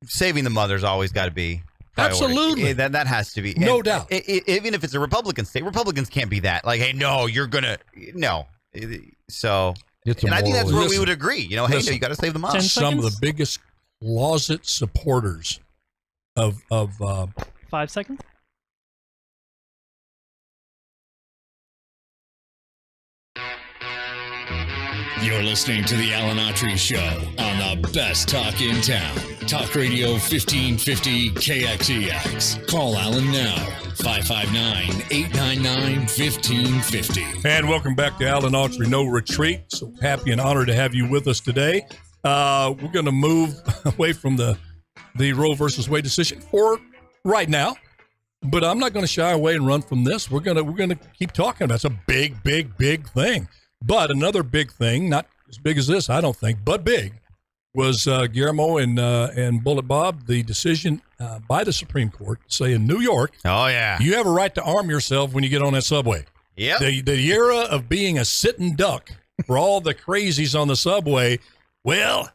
S10: Saving the mother's always got to be priority.
S9: Absolutely.
S10: That has to be.
S9: No doubt.
S10: Even if it's a Republican state, Republicans can't be that. Like, hey, no, you're gonna no. So, and I think that's where we would agree. Hey, no, you got to save the mom.
S9: Some of the biggest closet supporters of
S13: 5 seconds.
S8: You're listening to the Alan Autry Show on the best talk in town. Talk Radio 1550 KXEX. Call Alan now. 559-899-1550.
S9: And welcome back to Alan Autry No Retreat. So happy and honored to have you with us today. We're going to move away from the Roe versus Wade decision for right now, but I'm not going to shy away and run from this. We're going to keep talking about it. It's a big thing. But another big thing, not as big as this, I don't think, but big, was Guillermo and Bullet Bob, the decision by the Supreme Court saying in New York,
S10: oh yeah,
S9: you have a right to arm yourself when you get on that subway.
S10: Yep.
S9: The era of being a sitting duck for all the crazies on the subway, well,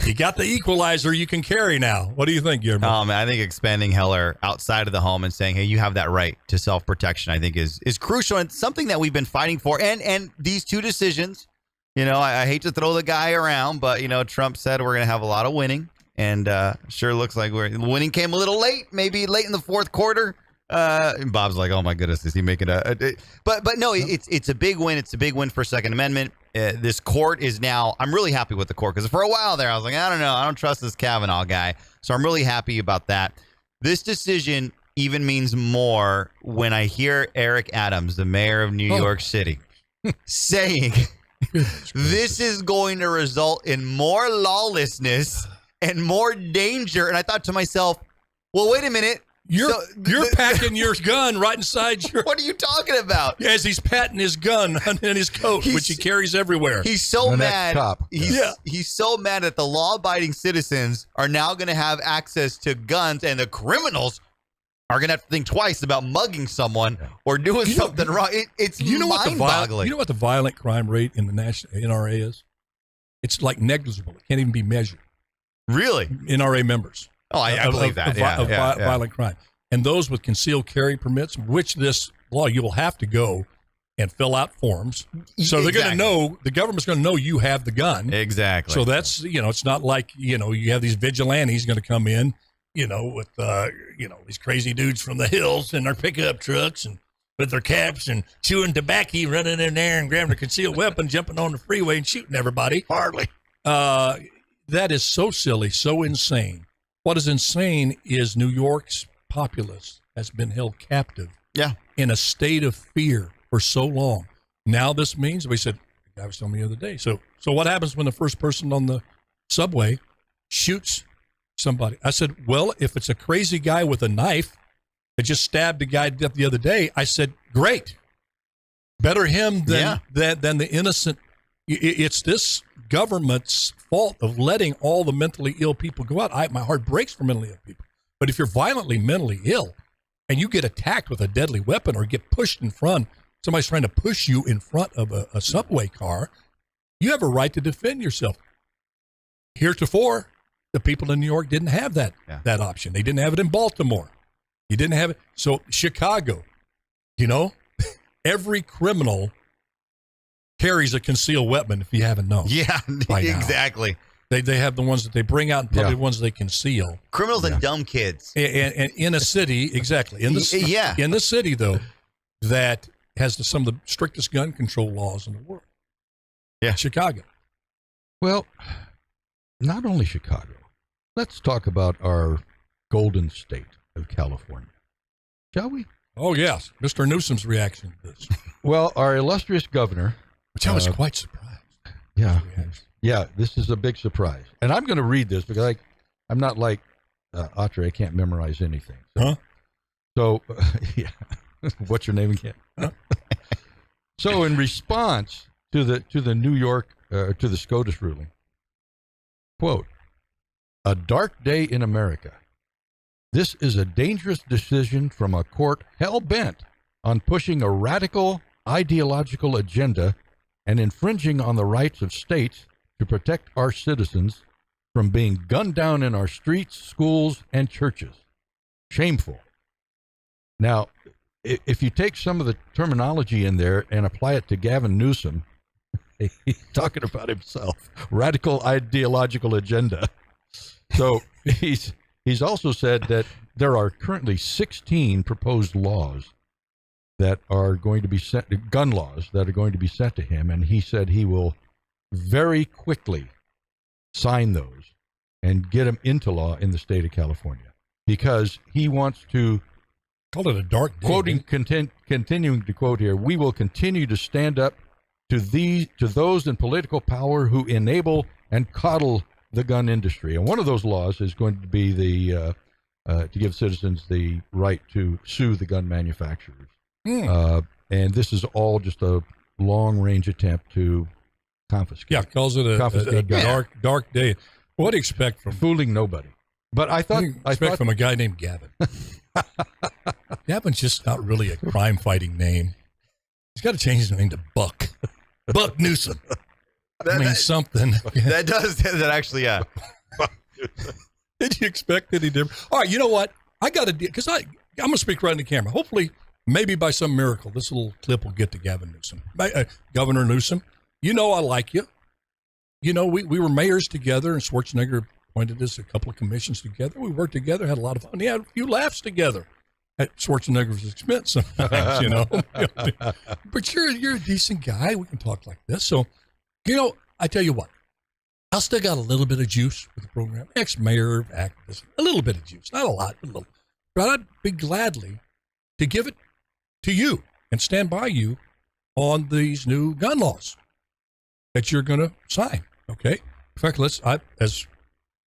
S9: you got the equalizer you can carry now. What do you think, Guillermo?
S10: I think expanding Heller outside of the home and saying, hey, you have that right to self-protection, I think is crucial and something that we've been fighting for. And these two decisions, I hate to throw the guy around, but, Trump said we're going to have a lot of winning. And sure looks like winning came a little late, maybe late in the fourth quarter. And Bob's like, oh, my goodness, is he making But no, it's a big win. It's a big win for Second Amendment. This court is now, I'm really happy with the court because for a while there, I was like, I don't know. I don't trust this Kavanaugh guy. So I'm really happy about that. This decision even means more when I hear Eric Adams, the mayor of New York City, saying this is going to result in more lawlessness and more danger. And I thought to myself, well, wait a minute.
S9: You're packing your gun right inside your...
S10: What are you talking about?
S9: As he's patting his gun in his coat, which he carries everywhere.
S10: He's so mad. He's so mad that the law-abiding citizens are now going to have access to guns, and the criminals are going to have to think twice about mugging someone or doing something wrong. It's mind-boggling.
S9: You know what the violent crime rate in the national NRA is? It's like negligible. It can't even be measured.
S10: Really?
S9: NRA members.
S10: Oh, I believe that.
S9: Violent crime. And those with concealed carry permits, which this law, you will have to go and fill out forms. So they're going to know, the government's going to know you have the gun.
S10: Exactly.
S9: So that's, it's not like, you have these vigilantes going to come in, with, these crazy dudes from the hills in their pickup trucks and with their caps and chewing tobacco, running in there and grabbing a concealed weapon, jumping on the freeway and shooting everybody.
S11: Hardly.
S9: That is so silly, so insane. What is insane is New York's populace has been held captive in a state of fear for so long. Now this means, we said, the guy was telling me the other day, so what happens when the first person on the subway shoots somebody? I said, well, if it's a crazy guy with a knife that just stabbed a guy to death the other day, I said, great. Better him than the innocent. It's this government's fault of letting all the mentally ill people go out. My heart breaks for mentally ill people. But if you're violently mentally ill and you get attacked with a deadly weapon or get pushed in front, somebody's trying to push you in front of a subway car, you have a right to defend yourself. Heretofore, the people in New York didn't have that option. They didn't have it in Baltimore. You didn't have it. So Chicago, every criminal carries a concealed weapon, if you haven't known.
S10: Yeah, exactly.
S9: They have the ones that they bring out and probably the ones they conceal.
S10: Criminals and dumb kids.
S9: And in a city, exactly. In the city, though, that has some of the strictest gun control laws in the world.
S10: Yeah.
S9: Chicago.
S11: Well, not only Chicago. Let's talk about our golden state of California, shall we?
S9: Oh, yes. Mr. Newsom's reaction to this.
S11: Well, our illustrious governor...
S9: Which I was quite surprised.
S11: Yeah, this is a big surprise. And I'm going to read this because I'm not like Autry. I can't memorize anything. So what's your name again? So in response to the New York, to the SCOTUS ruling, quote, "A dark day in America. This is a dangerous decision from a court hell-bent on pushing a radical ideological agenda and infringing on the rights of states to protect our citizens from being gunned down in our streets, schools, and churches. Shameful." Now, if you take some of the terminology in there and apply it to Gavin Newsom, he's talking about himself, radical ideological agenda. So he's also said that there are currently 16 proposed laws that are going to be sent, gun laws that are going to be sent to him, and he said he will very quickly sign those and get them into law in the state of California, because he wants to
S9: call it a dark day.
S11: Quoting, continuing to quote here, we will continue to stand up to those in political power who enable and coddle the gun industry. And one of those laws is going to be to give citizens the right to sue the gun manufacturers. And this is all just a long-range attempt to confiscate.
S9: Yeah, calls it a dark day. What do you expect from
S11: fooling nobody? But I thought
S9: from a guy named Gavin. Gavin's just not really a crime-fighting name. He's got to change his name to Buck. Buck Newsom. Something.
S10: That actually, yeah.
S9: Did you expect any different? All right, you know what? I got to, because I'm going to speak right in the camera. Hopefully, maybe by some miracle, this little clip will get to Gavin Newsom. Governor Newsom, you know I like you. You know, we were mayors together, and Schwarzenegger appointed us a couple of commissions together. We worked together, had a lot of fun. He had a few laughs together at Schwarzenegger's expense sometimes, you know. But you're a decent guy. We can talk like this. So, you know, I tell you what, I still got a little bit of juice with the program. Ex-mayor, activist, a little bit of juice. Not a lot, but a little. But I'd be gladly to give it to you and stand by you on these new gun laws that you're going to sign, okay? In fact, as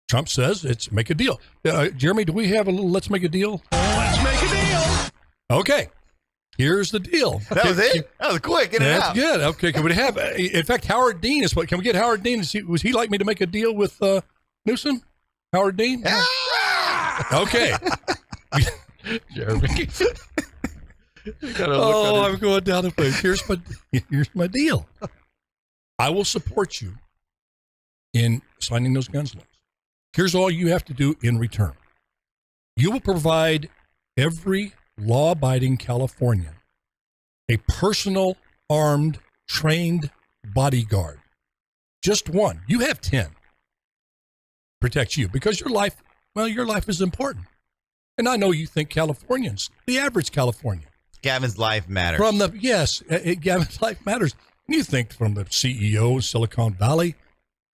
S9: Trump says, it's make a deal. Jeremy, do we have a little let's make a deal?
S6: Let's make a deal.
S9: Okay. Here's the deal.
S10: That was it? That was quick.
S9: That's good. Okay. Can we have, in fact, Howard Dean is what, can we get Howard Dean? Was he like me to make a deal with Newsom? Howard Dean? Okay.
S11: Jeremy.
S9: I'm going down the page. Here's my deal. I will support you in signing those guns laws. Here's all you have to do in return. You will provide every law-abiding Californian a personal, armed, trained bodyguard. Just one. You have 10. Protects you because your life is important. And I know you think Californians, the average Californian.
S10: Gavin's life matters.
S9: Gavin's life matters. You think from the CEO of Silicon Valley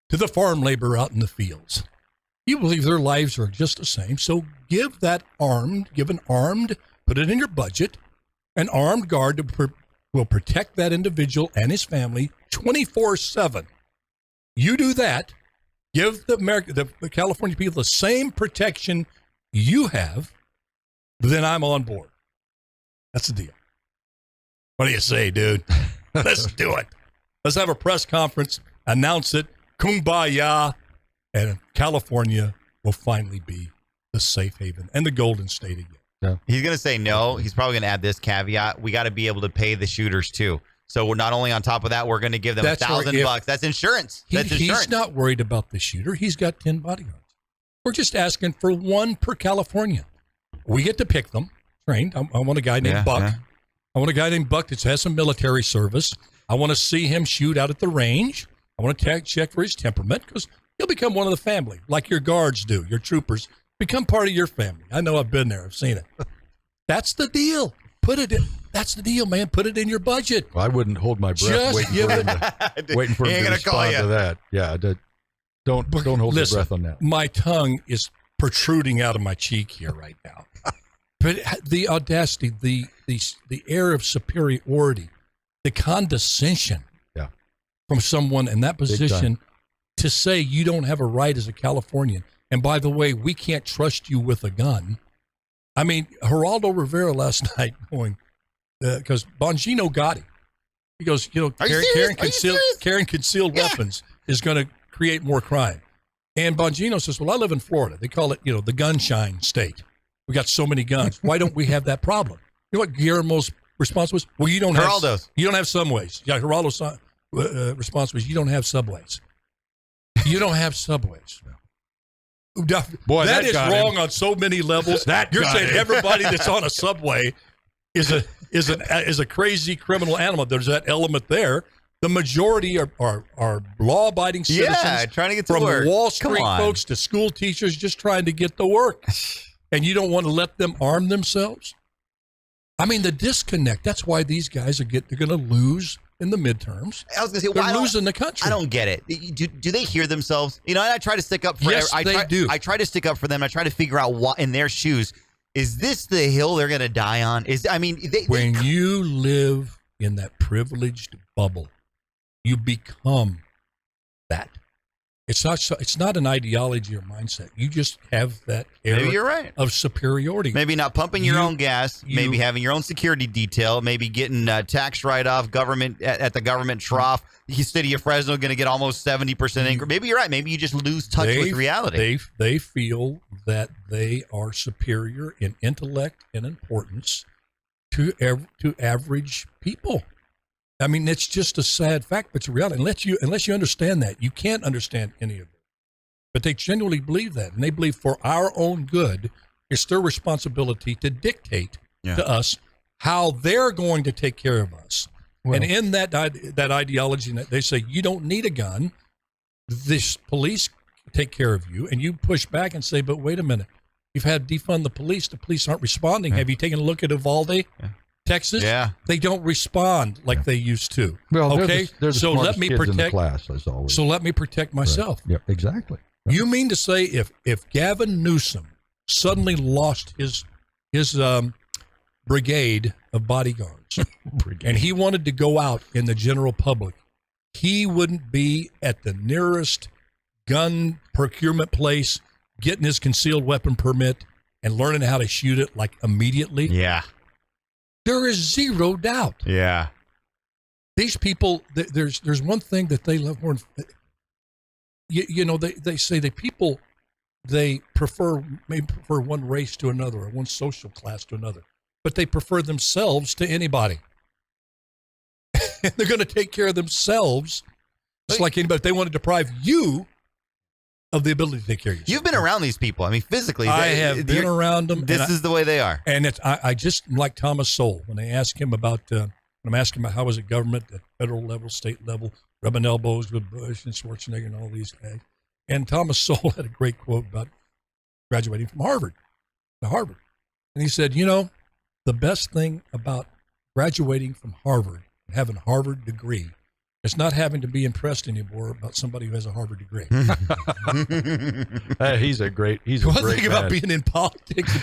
S9: to the farm labor out in the fields. You believe their lives are just the same. So give an armed, put it in your budget, an armed guard will protect that individual and his family 24/7. You do that, give the California people the same protection you have, then I'm on board. That's the deal. What do you say, dude? Let's do it. Let's have a press conference, announce it, kumbaya, and California will finally be the safe haven and the golden state again.
S11: Yeah.
S10: He's going to say no. He's probably going to add this caveat. We got to be able to pay the shooters too. So we're not only on top of that, we're going to give them $1,000. That's insurance.
S9: He's not worried about the shooter. He's got 10 bodyguards. We're just asking for one per Californian. We get to pick them, trained. I want a guy named Buck. Yeah. I want a guy named Buck that has some military service. I want to see him shoot out at the range. I want to check for his temperament because he'll become one of the family, like your guards do, your troopers. Become part of your family. I know I've been there. I've seen it. That's the deal. Put it in. That's the deal, man. Put it in your budget.
S11: Well, I wouldn't hold my breath waiting for him to respond to that. Yeah, don't hold your breath on that.
S9: My tongue is protruding out of my cheek here right now. But the audacity, the air of superiority, the condescension from someone in that position to say you don't have a right as a Californian. And by the way, we can't trust you with a gun. I mean, Geraldo Rivera last night going, because Bongino got him. He goes, carrying concealed weapons is going to create more crime. And Bongino says, well, I live in Florida. They call it, the gunshine state. We got so many guns. Why don't we have that problem? You know what Guillermo's response was? Well, you don't have subways. Yeah, Geraldo's response was, you don't have subways. You don't have subways. Boy, that is wrong on so many levels. You're saying everybody that's on a subway is a crazy criminal animal. There's that element there. The majority are law-abiding citizens.
S10: Trying to get to
S9: from
S10: work.
S9: Wall Street folks to school teachers, just trying to get to work. And you don't want to let them arm themselves? I mean, the disconnect. That's why these guys they're going to lose in the midterms.
S10: I was going to say,
S9: they're losing the country.
S10: I don't get it. Do they hear themselves? And I try to stick up for.
S9: Yes, they do.
S10: I try to stick up for them. I try to figure out what in their shoes. Is this the hill they're going to die on? When
S9: you live in that privileged bubble, you become that. It's not an ideology or mindset. You just have that air
S10: maybe you're right.
S9: of superiority.
S10: Maybe not pumping your own gas, maybe having your own security detail, maybe getting tax write-off government at the government trough. The city of Fresno going to get almost 70% increase. Maybe you're right. Maybe you just lose touch with reality.
S9: They feel that they are superior in intellect and importance to average people. I mean, it's just a sad fact, but it's a reality. Unless you understand that, you can't understand any of it. But they genuinely believe that, and they believe for our own good, it's their responsibility to dictate to us how they're going to take care of us. Well, and in that ideology, they say you don't need a gun. This police take care of you, and you push back and say, "But wait a minute, you've had defund the police. The police aren't responding. Have you taken a look at Uvalde?" Texas, they don't respond like they used to.
S11: Well,
S9: okay,
S11: they're the
S9: so let me
S11: kids
S9: protect.
S11: In the class, as always.
S9: So let me protect myself.
S11: Right. Yeah, exactly. Right.
S9: You mean to say if Gavin Newsom suddenly lost his brigade of bodyguards, and he wanted to go out in the general public, he wouldn't be at the nearest gun procurement place getting his concealed weapon permit and learning how to shoot it like immediately?
S10: Yeah.
S9: There is zero doubt.
S10: Yeah.
S9: These people, there's one thing that they love more. They say that people, may prefer one race to another or one social class to another, but they prefer themselves to anybody. They're going to take care of themselves just like anybody. If they want to deprive you of the ability to take care of yourself.
S10: You've been around these people. I mean, physically.
S9: I have been around them.
S10: This is the way they are.
S9: And I just like Thomas Sowell when they ask him about, when I'm asking about how was it government at federal level, state level, rubbing elbows with Bush and Schwarzenegger and all these guys. And Thomas Sowell had a great quote about graduating from Harvard. And he said, the best thing about graduating from Harvard and having a Harvard degree, it's not having to be impressed anymore about somebody who has a Harvard degree.
S11: He's a great
S9: One thing about being in politics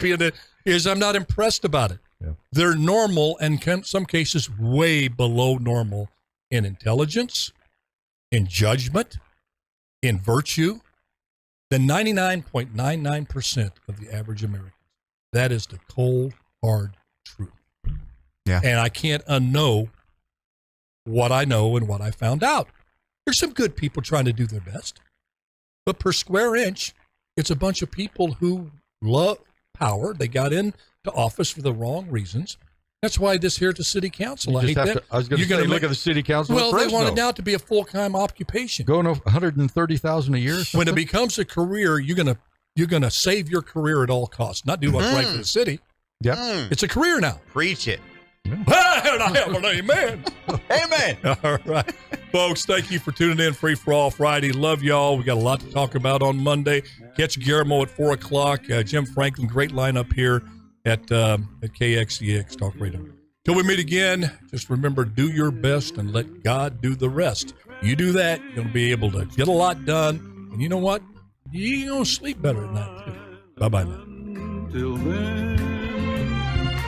S9: is I'm not impressed about it.
S11: Yeah.
S9: They're normal and in some cases way below normal in intelligence, in judgment, in virtue, than 99.99% of the average American. That is the cold, hard truth.
S10: Yeah.
S9: And I can't unknow what I know and what I found out. There's some good people trying to do their best. But per square inch, it's a bunch of people who love power. They got into office for the wrong reasons. That's why this here at the city council, I hate that.
S11: I was going to say, look at the city council.
S9: Well, they want it now to be a full-time occupation.
S11: Going to $130,000 a year.
S9: When it becomes a career, you're gonna save your career at all costs, not do what's right for the city.
S11: Yeah,
S9: it's a career now.
S10: Preach it.
S9: And I have an amen.
S10: Amen.
S9: All right. Folks, thank you for tuning in. Free for All Friday. Love y'all. We got a lot to talk about on Monday. Catch Guillermo at 4 o'clock. Jim Franklin, great lineup here at KXEX Talk Radio. Till we meet again, just remember, do your best and let God do the rest. You do that, you're going to be able to get a lot done. And you know what? You're going to sleep better at night, too. Bye-bye now.
S6: Till then.